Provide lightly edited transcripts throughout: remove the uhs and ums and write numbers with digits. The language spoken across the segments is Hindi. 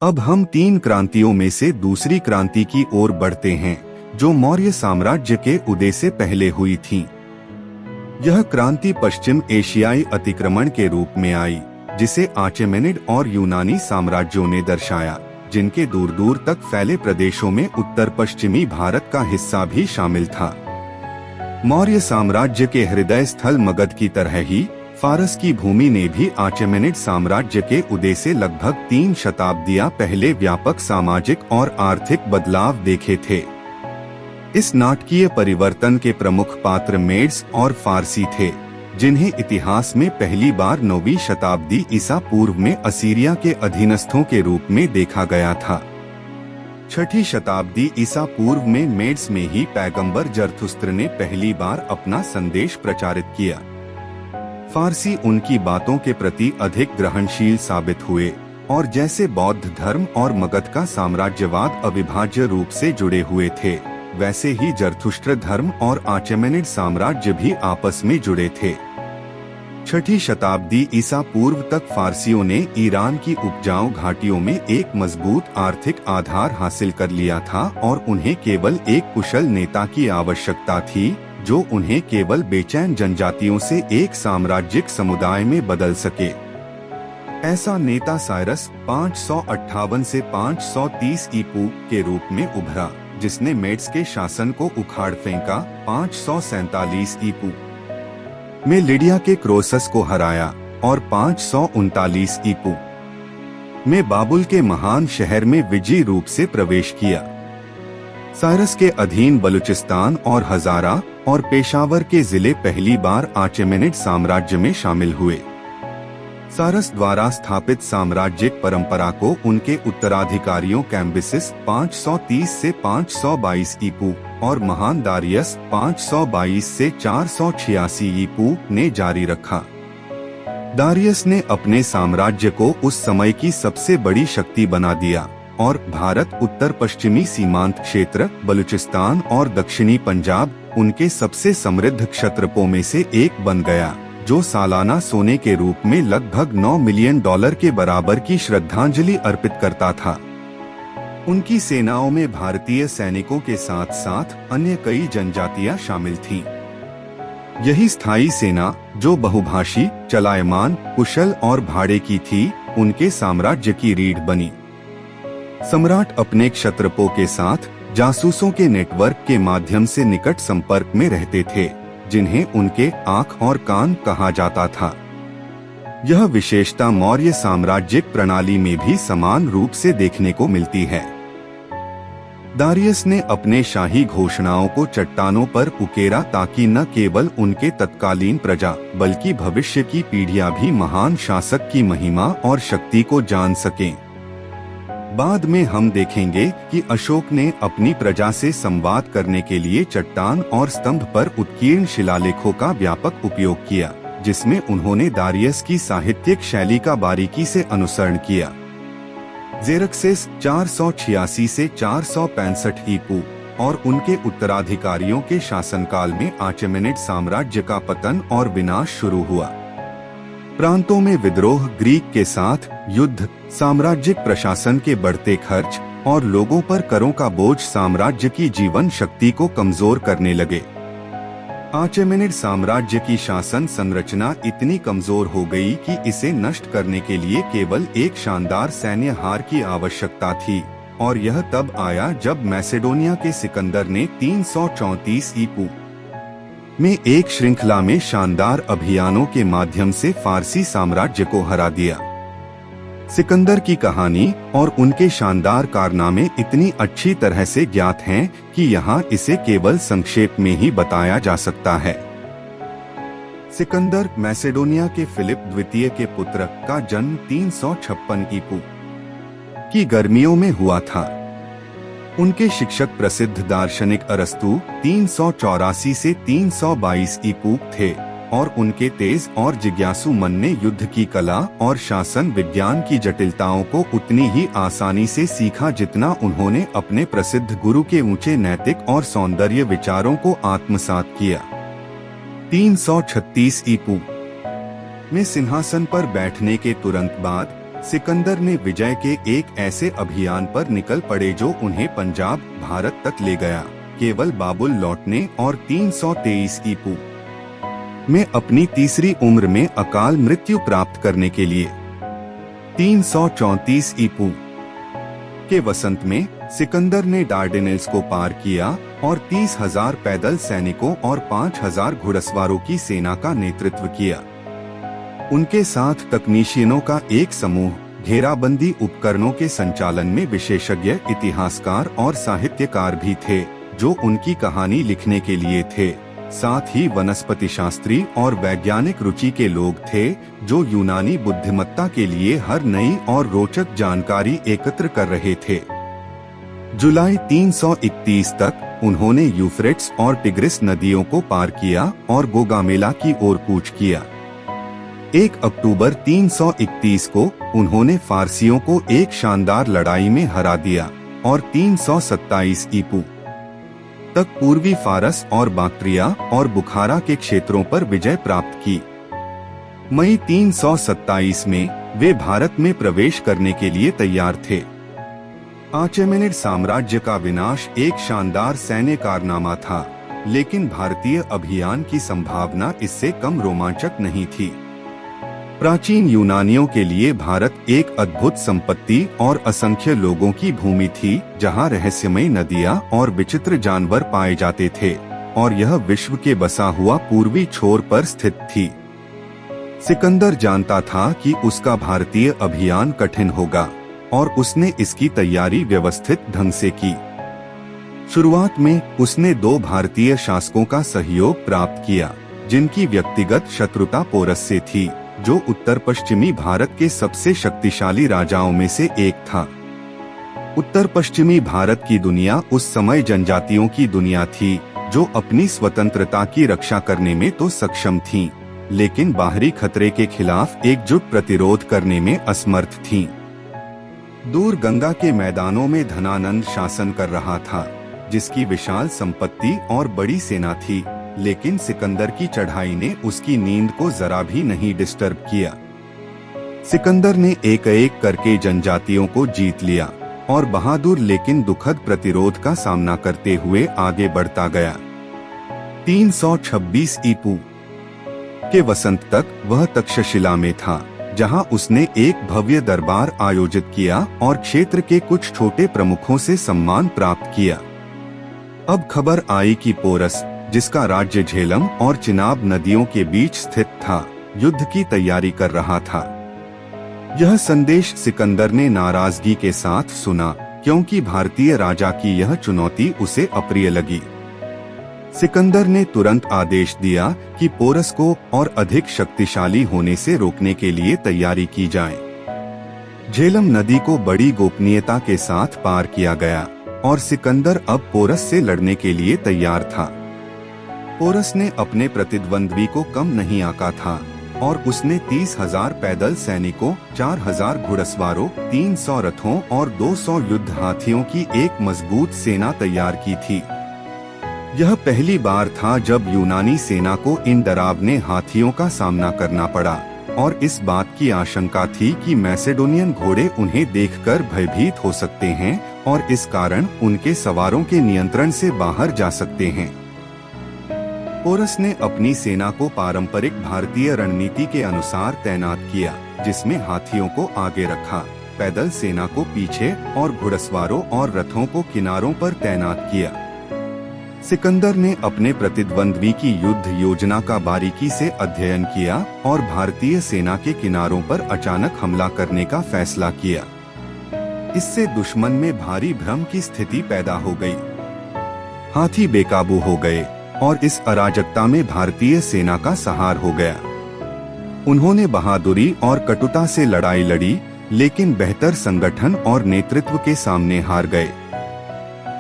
अब हम तीन क्रांतियों में से दूसरी क्रांति की ओर बढ़ते हैं, जो मौर्य साम्राज्य के उदय से पहले हुई थी। यह क्रांति पश्चिम एशियाई अतिक्रमण के रूप में आई, जिसे आचेमेनिड और यूनानी साम्राज्यों ने दर्शाया, जिनके दूर दूर तक फैले प्रदेशों में उत्तर पश्चिमी भारत का हिस्सा भी शामिल था। मौर्य साम्राज्य के हृदय स्थल मगध की तरह ही फारस की भूमि ने भी आचेमेनिड साम्राज्य के उदय से लगभग 3 शताब्दियां पहले व्यापक सामाजिक और आर्थिक बदलाव देखे थे। इस नाटकीय परिवर्तन के प्रमुख पात्र मेड्स और फारसी थे, जिन्हें इतिहास में पहली बार 9वीं शताब्दी ईसा पूर्व में असीरिया के अधीनस्थों के रूप में देखा गया था। 6ठी शताब्दी ईसा पूर्व में मेड्स में ही पैगंबर जरथुस्त्र ने पहली बार अपना संदेश प्रचारित किया। फारसी उनकी बातों के प्रति अधिक ग्रहणशील साबित हुए और जैसे बौद्ध धर्म और मगध का साम्राज्यवाद अविभाज्य रूप से जुड़े हुए थे, वैसे ही जरथुष्ट्र धर्म और आचेमेनिड साम्राज्य भी आपस में जुड़े थे। 6ठी शताब्दी ईसा पूर्व तक फारसियों ने ईरान की उपजाऊ घाटियों में एक मजबूत आर्थिक आधार हासिल कर लिया था और उन्हें केवल एक कुशल नेता की आवश्यकता थी, जो उन्हें केवल बेचैन जनजातियों से एक साम्राज्यिक समुदाय में बदल सके। ऐसा नेता साइरस 558 से 530 ईपू के रूप में उभरा, जिसने मेड्स के शासन को उखाड़ फेंका। 547 ईपू में लिडिया के क्रोसस को हराया और 539 ईपू में बाबुल के महान शहर में विजयी रूप से प्रवेश किया। साइरस के अधीन बलूचिस्तान और हजारा और पेशावर के जिले पहली बार आचेमेनिड साम्राज्य में शामिल हुए। साइरस द्वारा स्थापित साम्राज्यिक परंपरा को उनके उत्तराधिकारियों कैम्बिसिस 530 से 522 ईपू और महान दारियस 522 से 486 ईपू ने जारी रखा। दारियस ने अपने साम्राज्य को उस समय की सबसे बड़ी शक्ति बना दिया और भारत उत्तर पश्चिमी सीमांत क्षेत्र, बलूचिस्तान और दक्षिणी पंजाब उनके सबसे समृद्ध क्षत्रपों में से एक बन गया, जो सालाना सोने के रूप में लगभग $9 मिलियन के बराबर की श्रद्धांजलि अर्पित करता था। उनकी सेनाओं में भारतीय सैनिकों के साथ साथ अन्य कई जनजातियां शामिल थीं। यही स्थायी सेना, जो बहुभाषी, चलायमान, कुशल और भाड़े की थी, उनके साम्राज्य की रीढ़ बनी। सम्राट अपने क्षत्रपों के साथ जासूसों के नेटवर्क के माध्यम से निकट संपर्क में रहते थे, जिन्हें उनके आँख और कान कहा जाता था। यह विशेषता मौर्य साम्राज्यिक प्रणाली में भी समान रूप से देखने को मिलती है। दारियस ने अपने शाही घोषणाओं को चट्टानों पर उकेरा ताकि न केवल उनके तत्कालीन प्रजा बल्कि भविष्य की पीढ़ियां भी महान शासक की महिमा और शक्ति को जान सकें। बाद में हम देखेंगे कि अशोक ने अपनी प्रजा से संवाद करने के लिए चट्टान और स्तंभ पर उत्कीर्ण शिलालेखों का व्यापक उपयोग किया, जिसमें उन्होंने दारियस की साहित्यिक शैली का बारीकी से अनुसरण किया। ज़ेरक्सेस 486 से 465 ईपू और उनके उत्तराधिकारियों के शासनकाल में आचेमेनिड साम्राज्य का पतन और विनाश शुरू हुआ। प्रांतों में विद्रोह, ग्रीक के साथ युद्ध, साम्राज्यिक प्रशासन के बढ़ते खर्च और लोगों पर करों का बोझ साम्राज्य की जीवन शक्ति को कमजोर करने लगे। आचेमेनिड साम्राज्य की शासन संरचना इतनी कमजोर हो गई कि इसे नष्ट करने के लिए केवल एक शानदार सैन्य हार की आवश्यकता थी, और यह तब आया जब मैसेडोनिया के सिकंदर ने 334 ईपू में एक श्रृंखला में शानदार अभियानों के माध्यम से फारसी साम्राज्य को हरा दिया। सिकंदर की कहानी और उनके शानदार कारनामे इतनी अच्छी तरह से ज्ञात हैं कि यहाँ इसे केवल संक्षेप में ही बताया जा सकता है। सिकंदर मैसेडोनिया के फिलिप द्वितीय के पुत्र का जन्म 356 ईपू की गर्मियों में हुआ था। उनके शिक्षक प्रसिद्ध दार्शनिक अरस्तु 384 से 322 ईपू थे और उनके तेज और जिज्ञासु मन ने युद्ध की कला और शासन विज्ञान की जटिलताओं को उतनी ही आसानी से सीखा जितना उन्होंने अपने प्रसिद्ध गुरु के ऊंचे नैतिक और सौंदर्य विचारों को आत्मसात किया। 336 ईपू में सिंहासन पर बैठने के तुरंत बाद सिकंदर ने विजय के एक ऐसे अभियान पर निकल पड़े जो उन्हें पंजाब भारत तक ले गया, केवल बाबुल लौटने और 323 ईपू में अपनी तीसरी उम्र में अकाल मृत्यु प्राप्त करने के लिए। 334 ईपू के वसंत में सिकंदर ने डार्डेनेल्स को पार किया और 30,000 पैदल सैनिकों और 5,000 घुड़सवारों की सेना का नेतृत्व किया। उनके साथ तकनीशियनों का एक समूह घेराबंदी उपकरणों के संचालन में विशेषज्ञ इतिहासकार और साहित्यकार भी थे जो उनकी कहानी लिखने के लिए थे। साथ ही वनस्पति शास्त्री और वैज्ञानिक रुचि के लोग थे जो यूनानी बुद्धिमत्ता के लिए हर नई और रोचक जानकारी एकत्र कर रहे थे। जुलाई 331 तक उन्होंने यूफ्रेट्स और टिग्रिस नदियों को पार किया और गोगामेला की ओर कूच किया। 1 अक्टूबर 331 को उन्होंने फारसियों को एक शानदार लड़ाई में हरा दिया और 327 ईपू तक पूर्वी फारस और बाक्ट्रिया और बुखारा के क्षेत्रों पर विजय प्राप्त की। मई 327 में वे भारत में प्रवेश करने के लिए तैयार थे। आचेमेनिड साम्राज्य का विनाश एक शानदार सैन्य कारनामा था, लेकिन भारतीय अभियान की संभावना इससे कम रोमांचक नहीं थी। प्राचीन यूनानियों के लिए भारत एक अद्भुत संपत्ति और असंख्य लोगों की भूमि थी जहां रहस्यमयी नदियां और विचित्र जानवर पाए जाते थे, और यह विश्व के बसा हुआ पूर्वी छोर पर स्थित थी। सिकंदर जानता था कि उसका भारतीय अभियान कठिन होगा और उसने इसकी तैयारी व्यवस्थित ढंग से की। शुरुआत में उसने 2 भारतीय शासकों का सहयोग प्राप्त किया जिनकी व्यक्तिगत शत्रुता पोरस से थी, जो उत्तर पश्चिमी भारत के सबसे शक्तिशाली राजाओं में से एक था। उत्तर पश्चिमी भारत की दुनिया उस समय जनजातियों की दुनिया थी जो अपनी स्वतंत्रता की रक्षा करने में तो सक्षम थीं, लेकिन बाहरी खतरे के खिलाफ एकजुट प्रतिरोध करने में असमर्थ थीं। दूर गंगा के मैदानों में धनानंद शासन कर रहा था, जिसकी विशाल संपत्ति और बड़ी सेना थी, लेकिन सिकंदर की चढ़ाई ने उसकी नींद को जरा भी नहीं डिस्टर्ब किया। सिकंदर ने एक एक करके जनजातियों को जीत लिया और बहादुर लेकिन दुखद प्रतिरोध का सामना करते हुए आगे बढ़ता गया। 326 ईपू के वसंत तक वह तक्षशिला में था, जहां उसने एक भव्य दरबार आयोजित किया और क्षेत्र के कुछ छोटे प्रमुखों से सम्मान प्राप्त किया। अब खबर आई कि पोरस, जिसका राज्य झेलम और चिनाब नदियों के बीच स्थित था, युद्ध की तैयारी कर रहा था। यह संदेश सिकंदर ने नाराजगी के साथ सुना, क्योंकि भारतीय राजा की यह चुनौती उसे अप्रिय लगी। सिकंदर ने तुरंत आदेश दिया कि पोरस को और अधिक शक्तिशाली होने से रोकने के लिए तैयारी की जाए। झेलम नदी को बड़ी गोपनीयता के साथ पार किया गया और सिकंदर अब पोरस से लड़ने के लिए तैयार था। पोरस ने अपने प्रतिद्वंद्वी को कम नहीं आंका था और उसने 30,000 पैदल सैनिकों, 4,000 घुड़सवारों, 300 रथों और 200 युद्ध हाथियों की एक मजबूत सेना तैयार की थी। यह पहली बार था जब यूनानी सेना को इन डरावने हाथियों का सामना करना पड़ा, और इस बात की आशंका थी कि मैसेडोनियन घोड़े उन्हें देखकर भयभीत हो सकते हैं और इस कारण उनके सवारों के नियंत्रण से बाहर जा सकते हैं। पोरस ने अपनी सेना को पारंपरिक भारतीय रणनीति के अनुसार तैनात किया, जिसमें हाथियों को आगे रखा, पैदल सेना को पीछे और घुड़सवारों और रथों को किनारों पर तैनात किया। सिकंदर ने अपने प्रतिद्वंद्वी की युद्ध योजना का बारीकी से अध्ययन किया और भारतीय सेना के किनारों पर अचानक हमला करने का फैसला किया। इससे दुश्मन में भारी भ्रम की स्थिति पैदा हो गई। हाथी बेकाबू हो गए और इस अराजकता में भारतीय सेना का संहार हो गया। उन्होंने बहादुरी और कटुता से लड़ाई लड़ी, लेकिन बेहतर संगठन और नेतृत्व के सामने हार गए।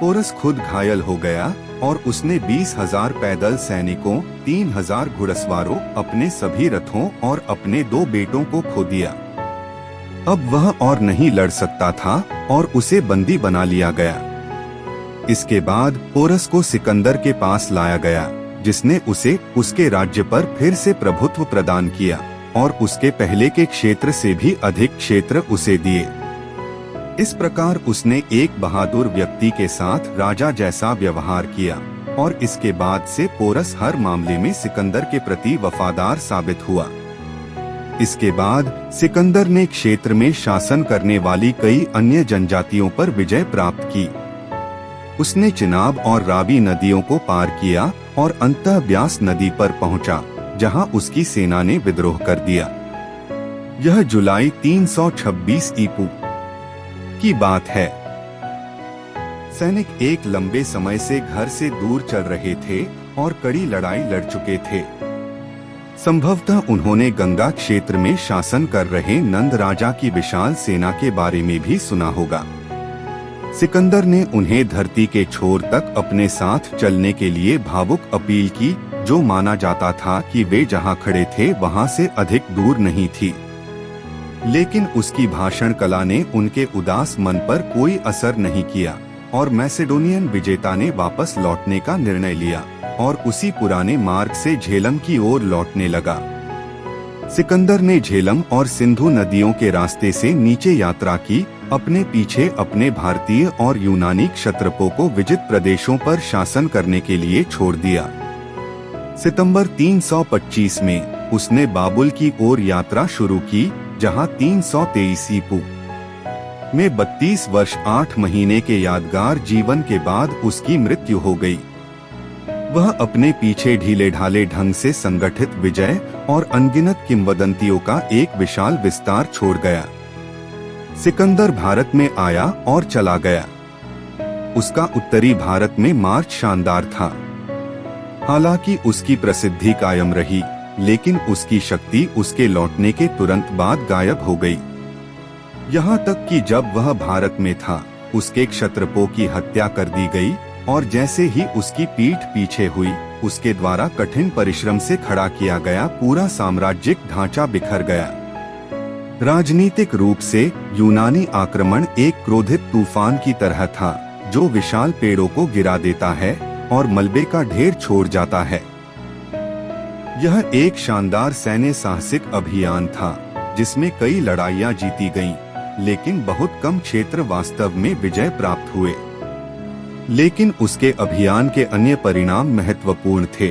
पोरस खुद घायल हो गया और उसने 20,000 पैदल सैनिकों, 3,000 घुड़सवारों, अपने सभी रथों और अपने 2 बेटों को खो दिया। अब वह और नहीं लड़ सकता था और उसे बंदी बना लिया गया। इसके बाद पोरस को सिकंदर के पास लाया गया, जिसने उसे उसके राज्य पर फिर से प्रभुत्व प्रदान किया। और उसके पहले के क्षेत्र से भी अधिक क्षेत्र उसे दिए। इस प्रकार उसने एक बहादुर व्यक्ति के साथ राजा जैसा व्यवहार किया और इसके बाद से पोरस हर मामले में सिकंदर के प्रति वफादार साबित हुआ। इसके बाद सिकंदर ने क्षेत्र में शासन करने वाली कई अन्य जनजातियों पर विजय प्राप्त की। उसने चिनाब और रावी नदियों को पार किया और अंततः ब्यास नदी पर पहुंचा, जहां उसकी सेना ने विद्रोह कर दिया। यह जुलाई 326 ईपू की बात है। सैनिक एक लंबे समय से घर से दूर चल रहे थे और कड़ी लड़ाई लड़ चुके थे। संभवतः उन्होंने गंगा क्षेत्र में शासन कर रहे नंद राजा की विशाल सेना के बारे में भी सुना होगा। सिकंदर ने उन्हें धरती के छोर तक अपने साथ चलने के लिए भावुक अपील की, जो माना जाता था कि वे जहां खड़े थे वहां से अधिक दूर नहीं थी। लेकिन उसकी भाषण कला ने उनके उदास मन पर कोई असर नहीं किया और मैसेडोनियन विजेता ने वापस लौटने का निर्णय लिया और उसी पुराने मार्ग से झेलम की ओर लौटने लगा। सिकंदर ने झेलम और सिंधु नदियों के रास्ते से नीचे यात्रा की, अपने पीछे अपने भारतीय और यूनानी क्षत्रपों को विजित प्रदेशों पर शासन करने के लिए छोड़ दिया। सितंबर 325 में उसने बाबुल की ओर यात्रा शुरू की, जहां 323 ईपू में 32 वर्ष 8 महीने के यादगार जीवन के बाद उसकी मृत्यु हो गई। वह अपने पीछे ढीले ढाले ढंग से संगठित विजय और अनगिनत किंवदंतियों का एक विशाल विस्तार छोड़ गया। सिकंदर भारत में आया और चला गया। उसका उत्तरी भारत में मार्च शानदार था। हालांकि उसकी प्रसिद्धि कायम रही, लेकिन उसकी शक्ति उसके लौटने के तुरंत बाद गायब हो गई। यहाँ तक कि जब वह भारत में था, उसके क्षत्रपों की हत्या कर दी गई और जैसे ही उसकी पीठ पीछे हुई, उसके द्वारा कठिन परिश्रम से खड़ा किया गया पूरा साम्राज्यिक ढांचा बिखर गया। राजनीतिक रूप से यूनानी आक्रमण एक क्रोधित तूफान की तरह था, जो विशाल पेड़ों को गिरा देता है और मलबे का ढेर छोड़ जाता है। यह एक शानदार सैन्य साहसिक अभियान था, जिसमें कई लड़ाइयां जीती गईं, लेकिन बहुत कम क्षेत्र वास्तव में विजय प्राप्त हुए। लेकिन उसके अभियान के अन्य परिणाम महत्वपूर्ण थे।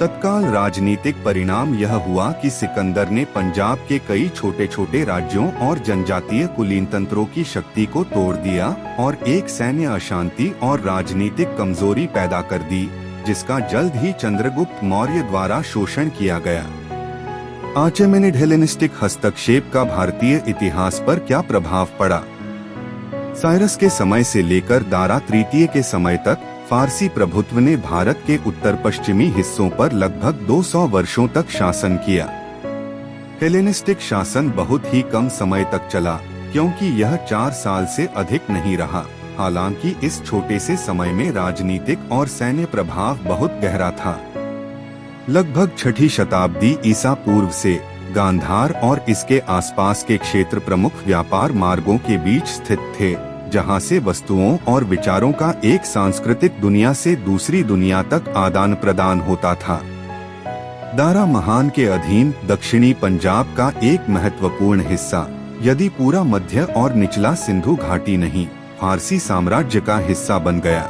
तत्काल राजनीतिक परिणाम यह हुआ कि सिकंदर ने पंजाब के कई छोटे छोटे राज्यों और जनजातीय कुलीन तंत्रों की शक्ति को तोड़ दिया और एक सैन्य अशांति और राजनीतिक कमजोरी पैदा कर दी, जिसका जल्द ही चंद्रगुप्त मौर्य द्वारा शोषण किया गया। आचेमेनिड हेलेनिस्टिक हस्तक्षेप का भारतीय इतिहास पर क्या प्रभाव पड़ा? साइरस के समय से लेकर दारा तृतीय के समय तक फारसी प्रभुत्व ने भारत के उत्तर पश्चिमी हिस्सों पर लगभग 200 वर्षों तक शासन किया। हेलेनिस्टिक शासन बहुत ही कम समय तक चला, क्योंकि यह 4 साल से अधिक नहीं रहा। हालांकि इस छोटे से समय में राजनीतिक और सैन्य प्रभाव बहुत गहरा था। लगभग 6ठी शताब्दी ईसा पूर्व से गांधार और इसके आसपास के क्षेत्र प्रमुख व्यापार मार्गों के बीच स्थित थे, जहां से वस्तुओं और विचारों का एक सांस्कृतिक दुनिया से दूसरी दुनिया तक आदान प्रदान होता था। दारा महान के अधीन दक्षिणी पंजाब का एक महत्वपूर्ण हिस्सा, यदि पूरा मध्य और निचला सिंधु घाटी नहीं, फारसी साम्राज्य का हिस्सा बन गया।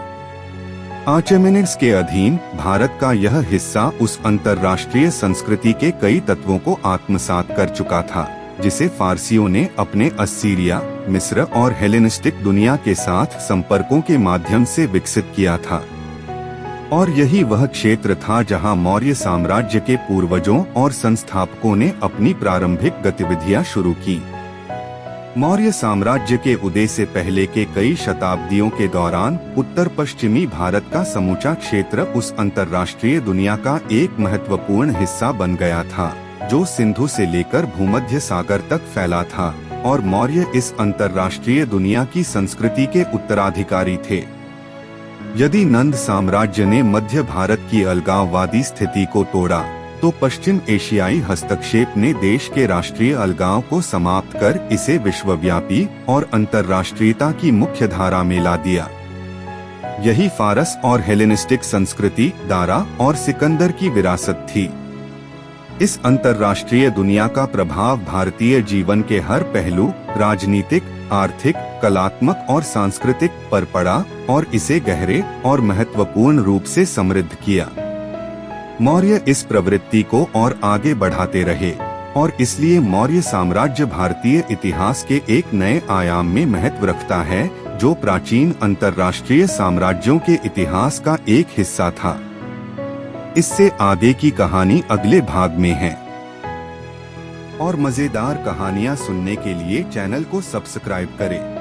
आचेमेनिड्स के अधीन भारत का यह हिस्सा उस अंतर्राष्ट्रीय संस्कृति के कई तत्वों को आत्मसात कर चुका था, जिसे फारसियों ने अपने असीरिया, मिस्र और हेलेनिस्टिक दुनिया के साथ संपर्कों के माध्यम से विकसित किया था। और यही वह क्षेत्र था जहां मौर्य साम्राज्य के पूर्वजों और संस्थापकों ने अपनी प्रारंभिक गतिविधियां शुरू की। मौर्य साम्राज्य के उदय से पहले के कई शताब्दियों के दौरान उत्तर पश्चिमी भारत का समूचा क्षेत्र उस अंतर्राष्ट्रीय दुनिया का एक महत्वपूर्ण हिस्सा बन गया था, जो सिंधु से लेकर भूमध्य सागर तक फैला था, और मौर्य इस अंतर्राष्ट्रीय दुनिया की संस्कृति के उत्तराधिकारी थे। यदि नंद साम्राज्य ने मध्य भारत की अलगाववादी स्थिति को तोड़ा, तो पश्चिम एशियाई हस्तक्षेप ने देश के राष्ट्रीय अलगाव को समाप्त कर इसे विश्वव्यापी और अंतर्राष्ट्रीयता की मुख्य धारा में ला दिया। यही फारस और हेलेनिस्टिक संस्कृति, दारा और सिकंदर की विरासत थी। इस अंतर्राष्ट्रीय दुनिया का प्रभाव भारतीय जीवन के हर पहलू, राजनीतिक, आर्थिक, कलात्मक और सांस्कृतिक पर पड़ा और इसे गहरे और महत्वपूर्ण रूप से समृद्ध किया। मौर्य इस प्रवृत्ति को और आगे बढ़ाते रहे और इसलिए मौर्य साम्राज्य भारतीय इतिहास के एक नए आयाम में महत्व रखता है, जो प्राचीन अंतर्राष्ट्रीय साम्राज्यों के इतिहास का एक हिस्सा था। इससे आगे की कहानी अगले भाग में है। और मजेदार कहानियाँ सुनने के लिए चैनल को सब्सक्राइब करें।